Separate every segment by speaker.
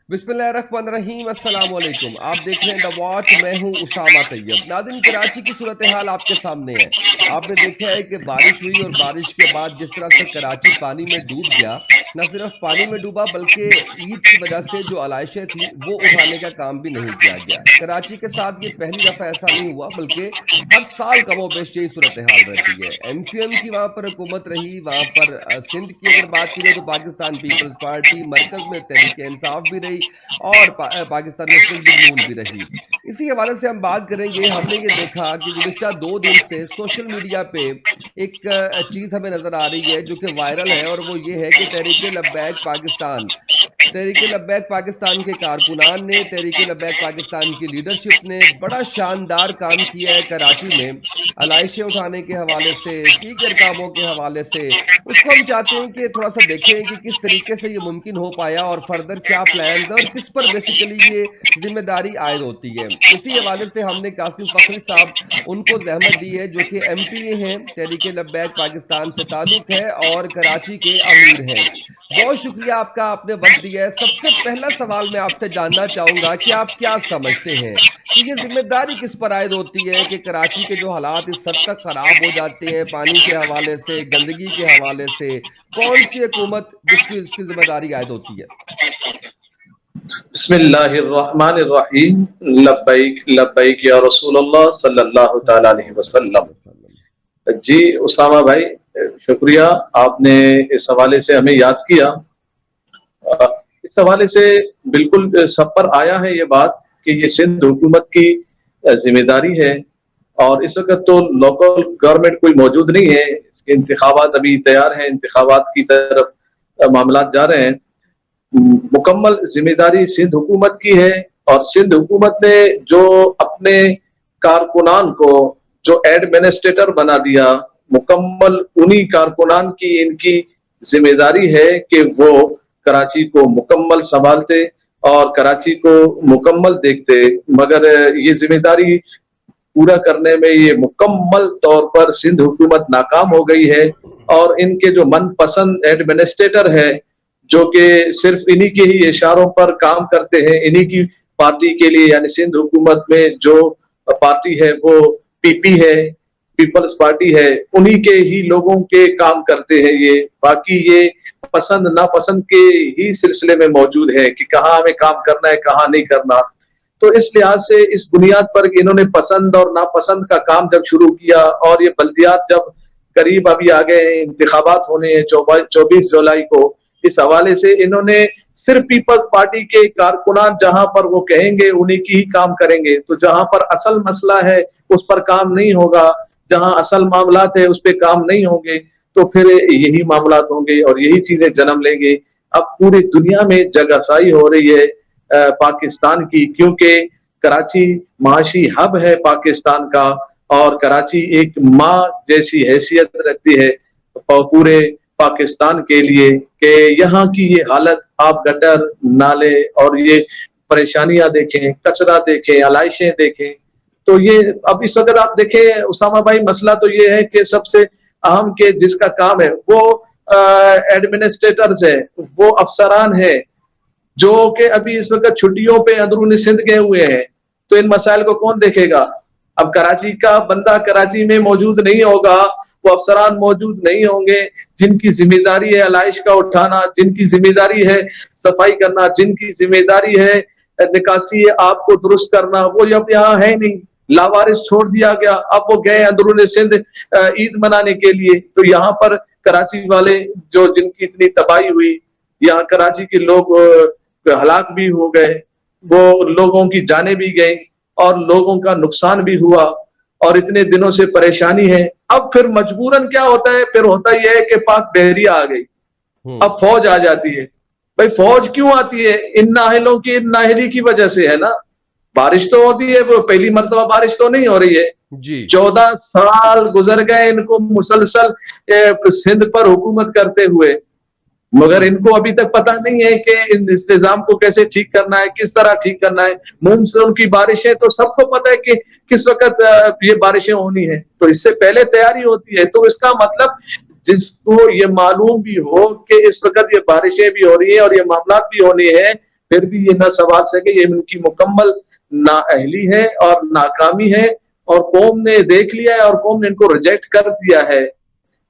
Speaker 1: बिस्मिल्लाहिर्रहमानिर्रहीम, अस्सलाम वालेकुम। आप देख रहे हैं द वॉच, मैं हूं उसामा तैयब। नाज़रीन, कराची की सूरत हाल आपके सामने है। आपने देखा है कि बारिश हुई और बारिश के बाद जिस तरह से कराची पानी में डूब गया, न सिर्फ पानी में डूबा बल्कि ईद की वजह से जो आलाइशें थी वो उठाने का काम भी नहीं किया गया। कराची के साथ ये पहली दफ़ा ऐसा नहीं हुआ, बल्कि हर साल कमोबेश यही सूरत हाल रहती है। MQM की वहाँ पर हुकूमत रही, वहाँ पर सिंध की अगर बात की जाए तो पाकिस्तान पीपल्स पार्टी, मरकज में तहरीक इंसाफ भी रही और पाकिस्तान मुस्लिम लीग नून भी रही। इसी हवाले से हम बात करेंगे। हमने ये देखा कि गुज़िश्ता 2 दिन से सोशल मीडिया पे एक चीज़ हमें नज़र आ रही है जो कि वायरल है, और वो ये है कि तहरीक लब्बैक पाकिस्तान के कारकुनान ने, तहरीक लब्बैक पाकिस्तान की लीडरशिप ने बड़ा शानदार काम किया है कराची में, आलाइशें उठाने के हवाले से, दीगर कामों के हवाले से। उसको हम चाहते हैं कि थोड़ा सा देखें कि किस तरीके से ये मुमकिन हो पाया और फर्दर क्या प्लान्स है और किस पर बेसिकली ये जिम्मेदारी आयद होती है। इसी हवाले से हमने कासिम फखरी साहब, उनको जहमत दी है, जो कि MPA हैं, तहरीक लब्बैक पाकिस्तान से ताल्लुक है और कराची के अमीर हैं। बहुत शुक्रिया आपका, आपने वक्त दिया है। सबसे पहला सवाल मैं आपसे जानना चाहूंगा कि आप क्या समझते हैं कि ये जिम्मेदारी किस पर आयद होती है कि कराची के जो हालात इस हद तक खराब हो जाते हैं पानी के हवाले से, गंदगी के हवाले से, कौन सी हुकूमत जिसकी इसकी जिम्मेदारी आयद होती है?
Speaker 2: बिस्मिल्लाहिर्रहमानिर्रहीम। लब्बैक लब्बैक या रसूलल्लाह सल्लल्लाहु तआला अलैहि वसल्लम। जी उसामा भाई, शुक्रिया, आपने इस हवाले से हमें याद किया। इस हवाले से बिल्कुल सब पर आया है ये बात कि ये सिंध हुकूमत की जिम्मेदारी है, और इस वक्त तो लोकल गवर्नमेंट कोई मौजूद नहीं है। इसके इंतखाबात अभी तैयार हैं, इंतखाबात की तरफ मामलात जा रहे हैं। मुकम्मल जिम्मेदारी सिंध हुकूमत की है, और सिंध हुकूमत ने जो अपने कारकुनान को जो एडमिनिस्ट्रेटर बना दिया, मुकम्मल उन्हीं कारकुनान की इनकी जिम्मेदारी है कि वो कराची को मुकम्मल संभालते और कराची को मुकम्मल देखते। मगर ये जिम्मेदारी पूरा करने में ये मुकम्मल तौर पर सिंध हुकूमत नाकाम हो गई है, और इनके जो मनपसंद एडमिनिस्ट्रेटर है, जो कि सिर्फ इन्हीं के ही इशारों पर काम करते हैं, इन्हीं की पार्टी के लिए, यानी सिंध हुकूमत में जो पार्टी है वो PP है, पीपल्स पार्टी है, उन्हीं के ही लोगों के काम करते हैं ये। बाकी ये पसंद नापसंद के ही सिलसिले में मौजूद है कि कहाँ हमें काम करना है, कहाँ नहीं करना। तो इस लिहाज से, इस बुनियाद पर कि इन्होंने पसंद और नापसंद का काम जब शुरू किया, और ये बल्दियात जब करीब अभी आ गए हैं, इंतखाबात होने हैं 24 जुलाई को, इस हवाले से इन्होंने सिर्फ पीपल्स पार्टी के कारकुनान जहां पर वो कहेंगे उन्हीं की ही काम करेंगे। तो जहां पर असल मसला है उस पर काम नहीं होगा, जहां असल मामलात है उस पर काम नहीं होंगे, तो फिर यही मामलात होंगे और यही चीजें जन्म लेंगे। अब पूरी दुनिया में जगहसाई हो रही है पाकिस्तान की, क्योंकि कराची माशी हब है पाकिस्तान का, और कराची एक माँ जैसी हैसियत रखती है पूरे पाकिस्तान के लिए, कि यहाँ की ये हालत, आप गटर नाले और ये परेशानियां देखें, कचरा देखें, आलाइशें देखें। तो ये अब इस वक्त आप देखें उसामा भाई, मसला तो ये है कि सबसे अहम के जिसका काम है वो एडमिनिस्ट्रेटर्स है, वो अफसरान है, जो कि अभी इस वक्त छुट्टियों पे अंदरूनी सिंध गए हुए हैं। तो इन मसाइल को कौन देखेगा? अब कराची का बंदा कराची में मौजूद नहीं होगा, वो अफसरान मौजूद नहीं होंगे जिनकी जिम्मेदारी है आलाइश का उठाना, जिनकी जिम्मेदारी है सफाई करना, जिनकी जिम्मेदारी है निकासी आपको दुरुस्त करना, वो अब यहाँ है नहीं, लावारिस छोड़ दिया गया। अब वो गए अंदरूनी सिंध ईद मनाने के लिए। तो यहाँ पर कराची वाले जो जिनकी इतनी तबाही हुई, यहाँ कराची के लोग हलाक भी हो गए, वो लोगों की जानें भी गई और लोगों का नुकसान भी हुआ, और इतने दिनों से परेशानी है। अब फिर मजबूरन क्या होता है, फिर होता यह है कि पाक बहरिया आ गई, अब फौज आ जाती है। भाई फौज क्यों आती है? इन नाहलों की, इन नाहली की वजह से है ना। बारिश तो होती है, वो पहली मर्तबा बारिश तो नहीं हो रही है जी। 14 साल गुजर गए इनको मुसलसल सिंध पर हुकूमत करते हुए, मगर इनको अभी तक पता नहीं है कि इन इंतजाम को कैसे ठीक करना है, किस तरह ठीक करना है। मानसून की बारिशें तो सबको पता है कि किस वक्त ये बारिशें होनी है, तो इससे पहले तैयारी होती है। तो इसका मतलब जिसको ये मालूम भी हो कि इस वक्त ये बारिशें भी हो रही है और ये मामला भी होनी है, پھر بھی یہ نہ سنبھال سکے، یہ ان کی مکمل نااہلی ہے اور ناکامی ہے، اور قوم نے دیکھ لیا ہے اور قوم نے ان کو ریجیکٹ کر دیا ہے۔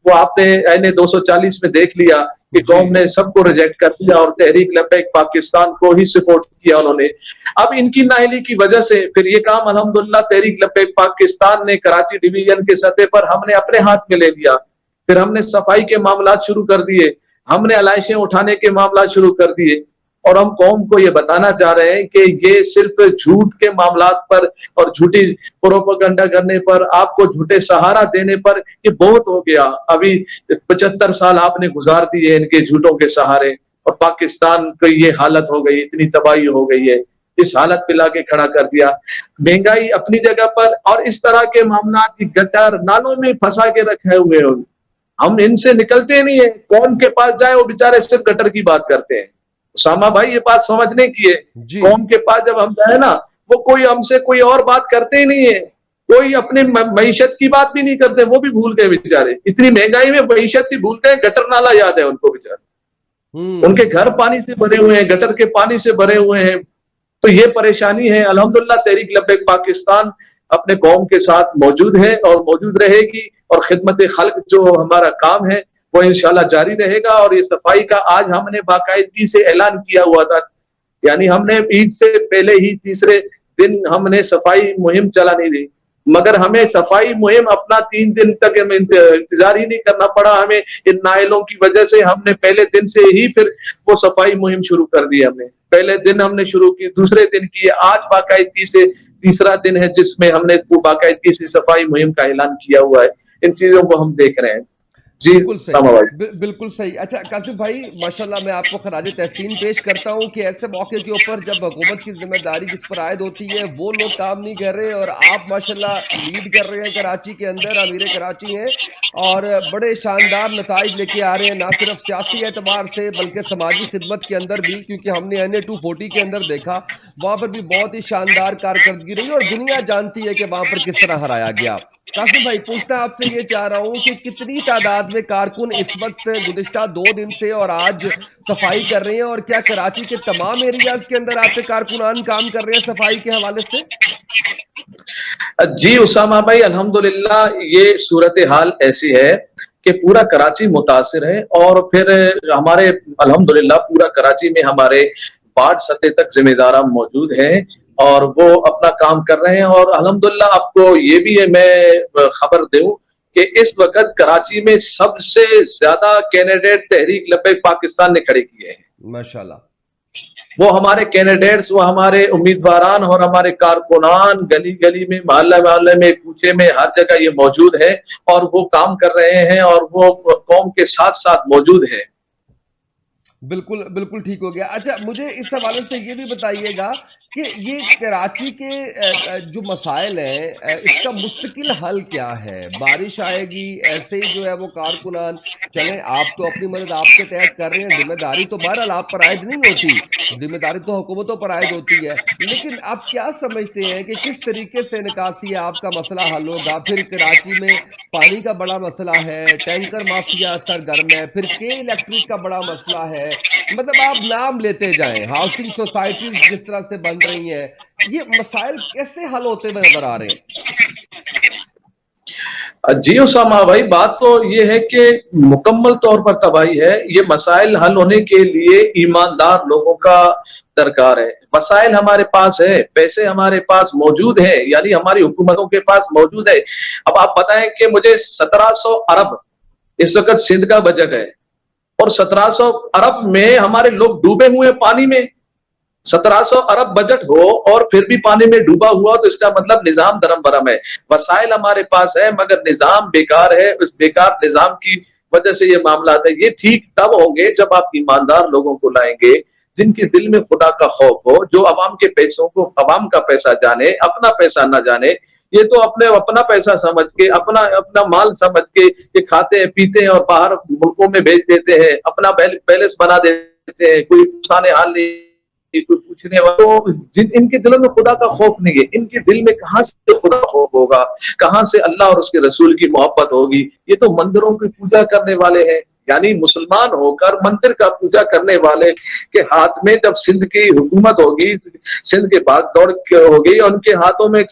Speaker 2: وہ آپ نے این 240 میں دیکھ لیا کہ قوم نے سب کو ریجیکٹ کر دیا اور تحریک لبیک پاکستان کو ہی سپورٹ کیا انہوں نے۔ اب ان کی نااہلی کی وجہ سے پھر یہ کام الحمدللہ تحریک لبیک پاکستان نے کراچی ڈویژن کے سطح پر ہم نے اپنے ہاتھ میں لے لیا۔ پھر ہم نے صفائی کے معاملات شروع کر دیے، ہم نے علائشیں اٹھانے کے معاملات شروع کر دیے، اور ہم قوم کو یہ بتانا چاہ رہے ہیں کہ یہ صرف جھوٹ کے معاملات پر اور جھوٹی پروپیگنڈا کرنے پر، آپ کو جھوٹے سہارا دینے پر یہ بہت ہو گیا۔ ابھی 75 سال آپ نے گزار دیے ان کے جھوٹوں کے سہارے، اور پاکستان کی یہ حالت ہو گئی، اتنی تباہی ہو گئی ہے، اس حالت پہ لا کے کھڑا کر دیا۔ مہنگائی اپنی جگہ پر، اور اس طرح کے معاملات کی گٹر نالوں میں پھنسا کے رکھے ہوئے ہوں، ہم ان سے نکلتے نہیں ہیں۔ قوم کے پاس جائے وہ بیچارے صرف گٹر کی بات کرتے ہیں۔ اسامہ بھائی یہ بات سمجھنے کی ہے، قوم کے پاس جب ہم جائیں نا، وہ کوئی ہم سے کوئی اور بات کرتے ہی نہیں ہے، کوئی اپنے معیشت کی بات بھی نہیں کرتے، وہ بھی بھول گئے بیچارے، اتنی مہنگائی میں معیشت بھی بھولتے ہیں، گٹر نالا یاد ہے ان کو بیچارے، ان کے گھر پانی سے بھرے ہوئے ہیں، گٹر کے پانی سے بھرے ہوئے ہیں۔ تو یہ پریشانی ہے۔ الحمدللہ تحریک لبیک پاکستان اپنے قوم کے ساتھ موجود ہے اور موجود رہے گی، اور خدمت خلق جو ہمارا کام ہے وہ انشاءاللہ جاری رہے گا۔ اور یہ صفائی کا آج ہم نے باقاعدگی سے اعلان کیا ہوا تھا، یعنی ہم نے عید سے پہلے ہی تیسرے دن ہم نے صفائی مہم چلانی تھی، مگر ہمیں صفائی مہم اپنا 3 دن تک انتظار ہی نہیں کرنا پڑا، ہمیں ان نائلوں کی وجہ سے ہم نے پہلے دن سے ہی پھر وہ صفائی مہم شروع کر دی۔ ہم نے پہلے دن ہم نے شروع کی، دوسرے دن کی، آج باقاعدگی سے تیسرا دن ہے جس میں ہم نے باقاعدگی سے صفائی مہم کا اعلان کیا ہوا ہے۔ ان چیزوں کو ہم دیکھ رہے ہیں۔ جی
Speaker 1: بالکل صحیح، بالکل صحیح۔ اچھا قاسم بھائی، ماشاءاللہ میں آپ کو خراج تحسین پیش کرتا ہوں کہ ایسے موقع کے اوپر جب حکومت کی ذمہ داری جس پر عائد ہوتی ہے وہ لوگ کام نہیں کر رہے، اور آپ ماشاءاللہ لیڈ کر رہے ہیں کراچی کے اندر، امیر کراچی ہیں، اور بڑے شاندار نتائج لے کے آ رہے ہیں، نہ صرف سیاسی اعتبار سے بلکہ سماجی خدمت کے اندر بھی، کیونکہ ہم نے NA 240 کے اندر دیکھا وہاں پر بھی بہت ہی شاندار کارکردگی رہی، اور دنیا جانتی ہے کہ وہاں پر کس طرح ہرایا گیا۔ قاسم بھائی پوچھنا آپ سے یہ چاہ رہا ہوں کہ کتنی تعداد میں کارکن اس وقت گزشتہ 2 دن سے اور آج صفائی کر رہے ہیں، اور کیا کراچی کے تمام ایریاز کے اندر آپ کے کارکنان کام کر رہے ہیں صفائی کے حوالے سے؟
Speaker 2: جی اسامہ بھائی، الحمدللہ یہ صورتحال ایسی ہے کہ پورا کراچی متاثر ہے، اور پھر ہمارے الحمدللہ پورا کراچی میں ہمارے وارڈ سطح تک ذمہ داران موجود ہیں اور وہ اپنا کام کر رہے ہیں۔ اور الحمدللہ آپ کو یہ بھی ہے میں خبر دوں کہ اس وقت کراچی میں سب سے زیادہ کینڈیڈیٹ تحریک لبیک پاکستان نے کھڑے کیے ہیں
Speaker 1: ماشاءاللہ۔
Speaker 2: وہ ہمارے کینڈیڈیٹس، وہ ہمارے امیدواران اور ہمارے کارکنان گلی گلی میں، محلہ محلے میں، کوچے میں، ہر جگہ یہ موجود ہے اور وہ کام کر رہے ہیں اور وہ قوم کے ساتھ ساتھ موجود ہے۔
Speaker 1: بالکل بالکل ٹھیک ہو گیا۔ اچھا مجھے اس حوالے سے یہ بھی بتائیے گا کہ یہ کراچی کے جو مسائل ہیں اس کا مستقل حل کیا ہے؟ بارش آئے گی، ایسے ہی جو ہے وہ کارکنان چلیں، آپ تو اپنی مدد آپ کے تحت کر رہے ہیں، ذمہ داری تو بہرحال آپ پر عائد نہیں ہوتی، ذمہ داری تو حکومتوں پر عائد ہوتی ہے، لیکن آپ کیا سمجھتے ہیں کہ کس طریقے سے نکاسی آپ کا مسئلہ حل ہوگا؟ پھر کراچی میں پانی کا بڑا مسئلہ ہے، ٹینکر مافیا سرگرم ہے، پھر کے الیکٹرک کا بڑا مسئلہ ہے، مطلب آپ نام لیتے جائیں، ہاؤسنگ سوسائٹیز جس طرح سے بن رہی ہیں، یہ مسائل کیسے حل ہوتے ہوئے نظر آ رہے ہیں؟
Speaker 2: جی اسامہ بھائی، بات تو یہ ہے کہ مکمل طور پر تباہی ہے۔ یہ مسائل حل ہونے کے لیے ایماندار لوگوں کا درکار ہے۔ مسائل ہمارے پاس ہے، پیسے ہمارے پاس موجود ہیں، یعنی ہماری حکومتوں کے پاس موجود ہے۔ اب آپ بتائیں کہ مجھے 1700 ارب اس وقت سندھ کا بجٹ ہے، اور 1700 ارب میں ہمارے لوگ ڈوبے ہوئے پانی میں۔ 1700 ارب بجٹ ہو اور پھر بھی پانی میں ڈوبا ہوا، تو اس کا مطلب نظام درم برم ہے۔ وسائل ہمارے پاس ہے مگر نظام بیکار ہے، اس بیکار نظام کی وجہ سے یہ معاملات ہے۔ یہ ٹھیک تب ہوں گے جب آپ ایماندار لوگوں کو لائیں گے، جن کے دل میں خدا کا خوف ہو، جو عوام کے پیسوں کو عوام کا پیسہ جانے، اپنا پیسہ نہ جانے۔ یہ تو اپنا پیسہ سمجھ کے، اپنا مال سمجھ کے یہ کھاتے ہیں، پیتے ہیں اور باہر ملکوں میں بھیج دیتے ہیں، اپنا بیلنس بنا دیتے ہیں، کوئی پوچھنے حال نہیں، کوئی پوچھنے والا۔ ان کے دلوں میں خدا کا خوف نہیں ہے، ان کے دل میں کہاں سے خدا کا خوف ہوگا، کہاں سے اللہ اور اس کے رسول کی محبت ہوگی؟ یہ تو مندروں کی پوجا کرنے والے ہیں، यानी मुसलमान होकर मंदिर का पूजा करने वाले के हाथ में जब सिंध की हुकूमत होगी, सिंध के भाग दौड़ होगी, उनके हाथों में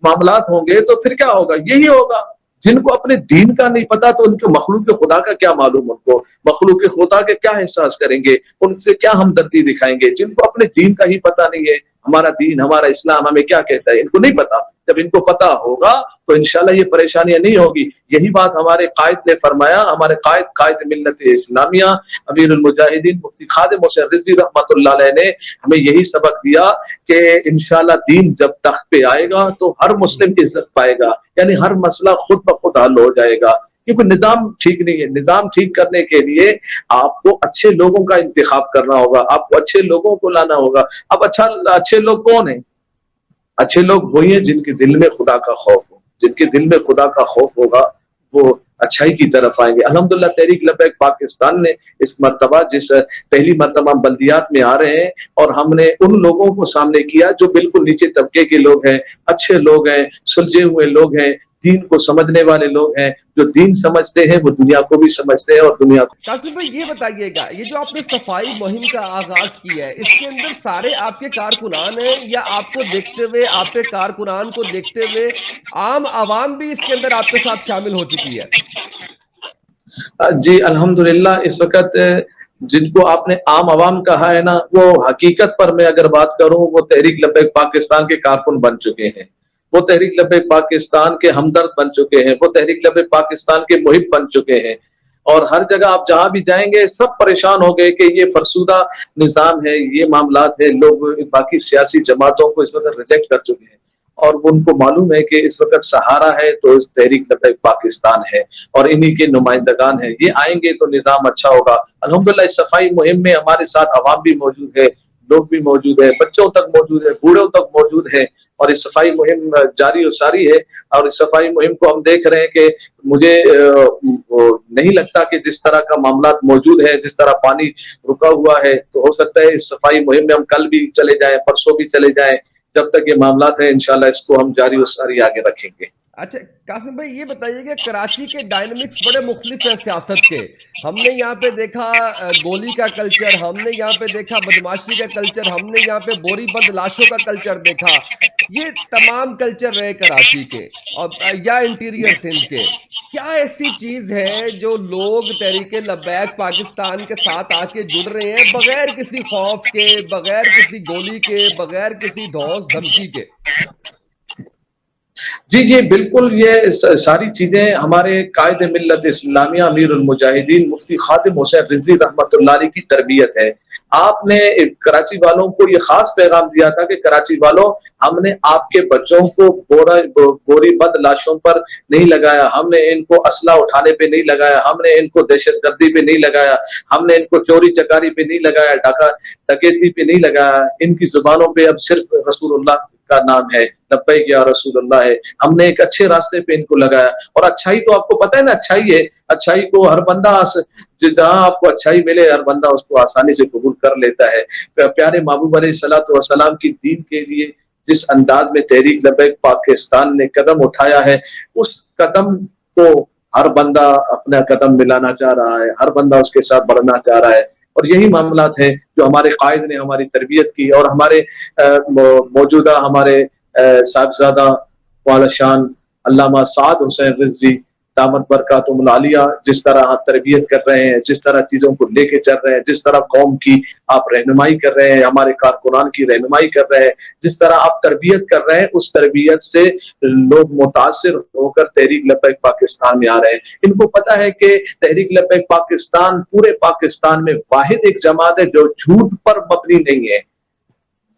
Speaker 2: मामलात होंगे, तो फिर क्या होगा? यही होगा। जिनको अपने दीन का नहीं पता तो उनको मखलूक खुदा का क्या मालूम, उनको मखलूक खुदा के क्या एहसास करेंगे, उनसे क्या हमदर्दी दिखाएंगे? जिनको अपने दीन का ही पता नहीं है, हमारा दीन, हमारा इस्लाम हमें क्या कहता है, इनको नहीं पता। जब इनको पता होगा तो इंशाल्लाह ये परेशानियां नहीं होगी। यही बात हमारे कायद ने फरमाया, हमारे कायद मिल्लत इस्लामिया अमीरुल मुजाहिदीन मुफ्ती खादिम हुसैन रिजवी रहमतुल्लाह अलैह ने हमें यही सबक दिया कि इंशाल्लाह दीन जब तख्त पे आएगा तो हर मुस्लिम इज्जत पाएगा, यानी हर मसला खुद ब खुद हल हो जाएगा, क्योंकि निजाम ठीक नहीं है। निजाम ठीक करने के लिए आपको अच्छे लोगों का इंतखाब करना होगा, आपको अच्छे लोगों को लाना होगा। अब अच्छे लोग कौन है? अच्छे लोग वही हैं जिनके दिल में खुदा का खौफ हो। जिनके दिल में खुदा का खौफ होगा वो अच्छाई की तरफ आएंगे। अल्हम्दुलिल्लाह तहरीक लब्बैक पाकिस्तान ने इस मर्तबा जिस पहली मर्तबा बल्दियात में आ रहे हैं, और हमने उन लोगों को सामने किया जो बिल्कुल नीचे तबके के लोग हैं, अच्छे लोग हैं, सुलझे हुए लोग हैं, दीन को समझने वाले लोग हैं। जो दीन समझते हैं वो दुनिया को भी समझते हैं और दुनिया को।
Speaker 1: कासिम भाई ये बताइएगा, ये जो आपने सफाई मुहिम का आगाज किया है, इसके अंदर सारे आपके कारकुनान हैं या आपको देखते हुए, आपके कारकुनान को देखते हुए आम आवाम भी इसके अंदर आपके साथ शामिल हो चुकी है?
Speaker 2: जी अल्हम्दुलिल्लाह, इस वक्त जिनको आपने आम आवाम कहा है ना, वो हकीकत पर मैं अगर बात करूं, वो तहरीक लब्बैक पाकिस्तान के कारकुन बन चुके हैं, वो तहरीक लब्बैक पाकिस्तान के हमदर्द बन चुके हैं, वो तहरीक लब्बैक पाकिस्तान के मुहिब बन चुके हैं। और हर जगह आप जहां भी जाएंगे सब परेशान हो गए कि ये फरसूदा निजाम है, ये मामलात है। लोग बाकी सियासी जमातों को इस वक्त रिजेक्ट कर चुके हैं, और उनको मालूम है कि इस वक्त सहारा है तो इस तहरीक लब्बैक पाकिस्तान है, और इन्हीं के नुमाइंदगान है। ये आएंगे तो निजाम अच्छा होगा। अल्हम्दुलिल्लाह इस सफाई मुहिम में हमारे साथ अवाम भी मौजूद है, लोग भी मौजूद है, बच्चों तक मौजूद है, बूढ़ों तक मौजूद है, और इस सफाई मुहिम जारी और सारी है। और इस सफाई मुहिम को हम देख रहे हैं कि मुझे नहीं लगता कि जिस तरह का मामलात मौजूद है, जिस तरह पानी रुका हुआ है, तो हो सकता है इस सफाई मुहिम में हम कल भी चले जाएं, परसों भी चले जाएं। जब तक ये मामलात है इंशाल्लाह इसको हम जारी और सारी आगे रखेंगे।
Speaker 1: अच्छा कासिम भाई ये बताइएगा, कराची के डायनामिक्स बड़े मुख्तलिफ हैं सियासत के। हमने यहाँ पे देखा गोली का कल्चर, हमने यहाँ पे देखा बदमाशी का कल्चर, हमने यहाँ पे बोरी बंद लाशों का कल्चर देखा। ये तमाम कल्चर रहे कराची के और या इंटीरियर सिंध के। क्या ऐसी चीज है जो लोग तहरीके लब्बैक पाकिस्तान के साथ आके जुड़ रहे हैं बगैर किसी खौफ के, बगैर किसी गोली के, बगैर किसी धौंस धमकी के?
Speaker 2: जी ये बिल्कुल, ये सारी चीजें हमारे कायद मिल्लत इस्लामिया अमीरुल मुजाहिदीन मुफ्ती खादिम हुसैन रिजवी रहमतुल्लाह अलैह की तरबियत है। आपने कराची वालों को ये खास पैगाम दिया था कि कराची वालों, हमने आपके बच्चों को बोरी बंद लाशों पर नहीं लगाया, हमने इनको असला उठाने पे नहीं लगाया, हमने इनको दहशतगर्दी पे नहीं लगाया, हमने इनको चोरी चकारी पे नहीं लगाया, डकैती पे नहीं लगाया। इनकी जुबानों पे अब सिर्फ रसूलुल्लाह का नाम है, लब्बैक या रसूलुल्लाह है। हमने एक अच्छे रास्ते पे इनको लगाया, और अच्छाई तो आपको पता है ना, अच्छाई है, अच्छाई को हर बंदा, जहां आपको अच्छाई मिले हर बंदा उसको आसानी से कबूल कर लेता है। प्यारे महबूब अलैहिस्सलातु वस्सलाम की दीन के लिए जिस अंदाज में तहरीक लब्बैक पाकिस्तान ने कदम उठाया है, उस कदम को हर बंदा अपना कदम मिलाना चाह रहा है, हर बंदा उसके साथ बढ़ना चाह रहा है। और यही मामलात हैं जो हमारे कायद ने हमारी तरबियत की, और हमारे मौजूदा हमारे साहबजादा वाला शान अल्लामा साद हुसैन रिजवी दामत बरकातुहुल आलिया जिस तरह तरबियत कर रहे हैं, जिस तरह चीजों को लेके चल रहे हैं, जिस तरह कौम की आप रहनुमाई कर रहे हैं, हमारे कारकुनान की रहनुमाई कर रहे हैं, जिस तरह आप तरबियत कर रहे हैं, उस तरबियत से लोग मुतासिर होकर तहरीक लब्बैक पाकिस्तान में आ रहे हैं। इनको पता है कि तहरीक लब्बैक पाकिस्तान पूरे पाकिस्तान में वाहिद एक जमात है जो झूठ पर मबनी नहीं है।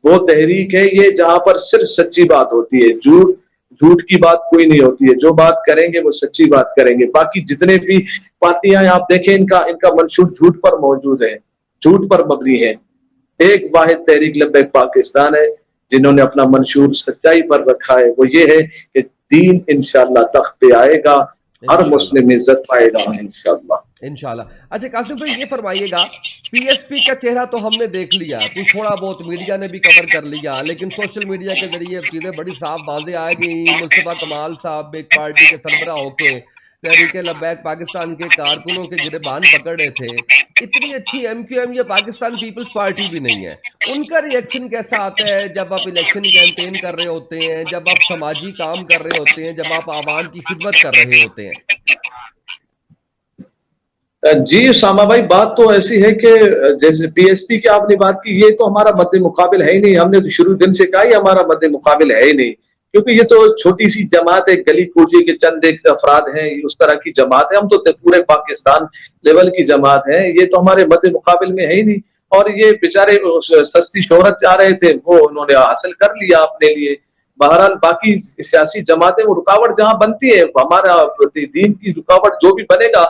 Speaker 2: वो तहरीक है ये जहां पर सिर्फ सच्ची बात होती है, झूठ की बात कोई नहीं होती है। जो बात करेंगे वो सच्ची बात करेंगे। बाकी जितने भी पार्टियां आप देखें, इनका मंशूर झूठ पर मौजूद है, झूठ पर मबनी है। एक वाहिद तहरीक लब्बैक पाकिस्तान है जिन्होंने अपना मंशूर सच्चाई पर रखा है। वो ये है कि दीन इंशाअल्लाह तख्त पे आएगा, हर मुस्लिम इज्जत पाएगा इंशाअल्लाह।
Speaker 1: इंशाल्लाह। अच्छा कासिम भाई ये फरमाइएगा, पीएसपी का चेहरा तो हमने देख लिया, कुछ थोड़ा बहुत मीडिया ने भी कवर कर लिया, लेकिन सोशल मीडिया के जरिए चीजें बड़ी साफ वाज़ेह आ गई। मुस्तफा कमाल साहब एक पार्टी के सरबराह होके तहरीक लब्बैक पाकिस्तान के कारकुनों के गिरबान पकड़े थे, इतनी अच्छी एमक्यूएम या पाकिस्तान पीपल्स पार्टी भी नहीं है। उनका रिएक्शन कैसा आता है जब आप इलेक्शन कैंपेन कर रहे होते हैं, जब आप समाजी काम कर रहे होते हैं, जब आप आवाम की खिदमत कर रहे होते हैं?
Speaker 2: जी उसामा भाई, बात तो ऐसी है कि जैसे पीएसपी की आपने बात की, ये तो हमारा मद्दे मुकाबिल है ही नहीं। हमने तो शुरू दिन से कहा ही हमारा मद्दे मुकाबिल है ही नहीं, क्योंकि ये तो छोटी सी जमात है, गली कूचे के चंद एक अफराद हैं, उस तरह की जमात है। हम तो पूरे पाकिस्तान लेवल की जमात है, ये तो हमारे मद्दे मुकाबिल में है ही नहीं। और ये बेचारे सस्ती शोहरत चाह रहे थे, वो उन्होंने हासिल कर लिया अपने लिए। बहरहाल बाकी सियासी जमातें, वो रुकावट जहां बनती है, हमारा दीन की रुकावट जो भी बनेगा,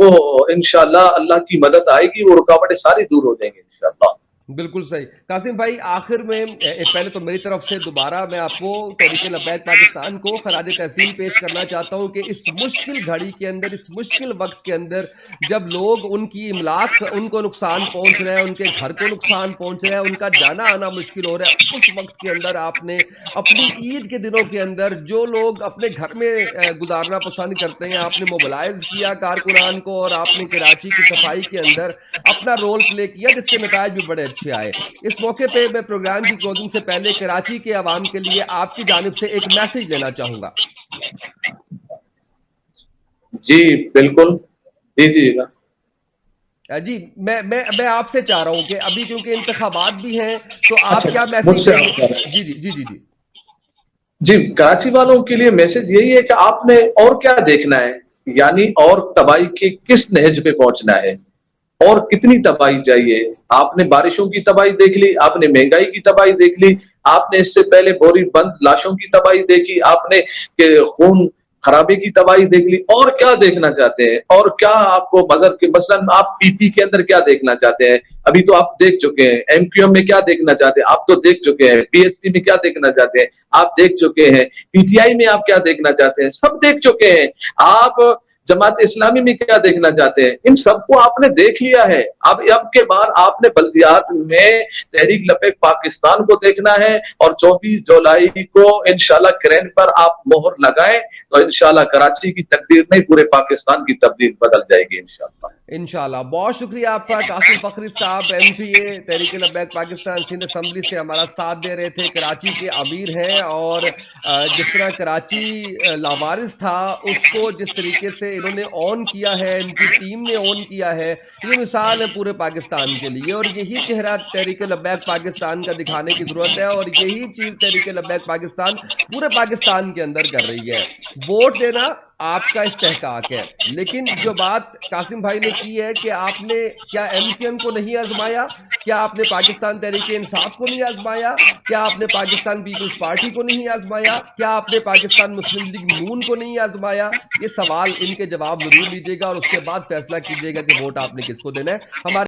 Speaker 2: वो इंशाल्लाह अल्लाह की मदद आएगी, वो रुकावटें सारी दूर हो जाएंगी इंशाल्लाह।
Speaker 1: बिल्कुल सही। कासिम भाई, आखिर में पहले तो मेरी तरफ से दोबारा मैं आपको तहरीक लब्बैक पाकिस्तान को खराज तहसीन पेश करना चाहता हूं कि इस मुश्किल घड़ी के अंदर, इस मुश्किल वक्त के अंदर, जब लोग उनकी इमलाक, उनको नुकसान पहुंच रहा है, उनके घर को नुकसान पहुंच रहा है, उनका जाना आना मुश्किल हो रहा है, उस वक्त के अंदर आपने अपनी ईद के दिनों के अंदर जो लोग अपने घर में गुजारना पसंद करते हैं, आपने मोबिलाइज किया कारकुनान को और आपने कराची की सफाई के अंदर अपना रोल प्ले किया, जिसके नताज भी बड़े अच्छे आए। इस मौके पे मैं प्रोग्राम की क्लोजिंग से पहले कराची के अवाम के लिए आपकी जानिब से एक मैसेज लेना चाहूंगा।
Speaker 2: जी बिल्कुल, दीजिएगा।
Speaker 1: जी, मैं आपसे चाह रहा हूं कि अभी क्योंकि इंतखाबात भी हैं, तो आप
Speaker 2: अच्छा,
Speaker 1: क्या मैसेज
Speaker 2: मुझसे आप कह
Speaker 1: देंगे?
Speaker 2: रहे हैं।
Speaker 1: जी जी जी जी जी।
Speaker 2: जी, कराची वालों के लिए मैसेज यही है कि आपने और क्या देखना है, यानी और तबाही के किस नहज पे पहुंचना है, और कितनी तबाही चाहिए। आपने बारिशों की तबाही देख ली, आपने महंगाई की तबाही देख ली, आपने इससे पहले बोरी बंद लाशों की तबाही देखी, आपने खून खराबे की तबाही देख ली, और क्या देखना चाहते हैं? और क्या आपको मजहब के मसलन आप पीपी के अंदर क्या देखना चाहते हैं? अभी तो आप देख चुके हैं। एमक्यूएम में क्या देखना चाहते हैं? आप तो देख चुके हैं। पीएसपी में क्या देखना चाहते हैं? आप देख चुके हैं। पीटीआई में आप क्या देखना चाहते हैं? सब देख चुके हैं। आप जमात इस्लामी में क्या देखना चाहते हैं? इन सबको आपने देख लिया है। अब के बाद आपने बल्दियात में तहरीक लब्बैक पाकिस्तान को देखना है, और 24 जुलाई को इंशाल्लाह क्रैन पर आप मोहर लगाएं, तो इंशाल्लाह कराची की तकदीर नहीं, पूरे पाकिस्तान की तकदीर बदल जाएगी इंशाल्लाह।
Speaker 1: इंशाल्लाह। बहुत शुक्रिया आपका कासिम फखरी साहब, एमपीए तहरीक लब्बैक पाकिस्तान सिंध असेंबली से हमारा साथ दे रहे थे। कराची के अमीर हैं, और जिस तरह कराची लावारिस था, उसको जिस तरीके से इन्होंने ऑन किया है, इनकी टीम ने ऑन किया है, ये मिसाल है पूरे पाकिस्तान के लिए। और यही चेहरा तहरीक लब्बैक पाकिस्तान का दिखाने की जरूरत है, और यही चीज तहरीक लब्बैक पाकिस्तान पूरे पाकिस्तान के अंदर कर रही है। वोट देना आपका इस्तेहकाक है, लेकिन जो बात कासिम भाई ने की है कि आपने क्या एमक्यूएम को नहीं आजमाया, क्या आपने पाकिस्तान तहरीक इंसाफ को नहीं आजमाया, क्या आपने पाकिस्तान पीपल्स पार्टी को नहीं आजमाया, क्या आपने पाकिस्तान मुस्लिम लीग नून को नहीं आजमाया? ये सवाल, इनके जवाब जरूर लीजिएगा और उसके बाद फैसला कीजिएगा कि वोट आपने किसको देना है। हमारे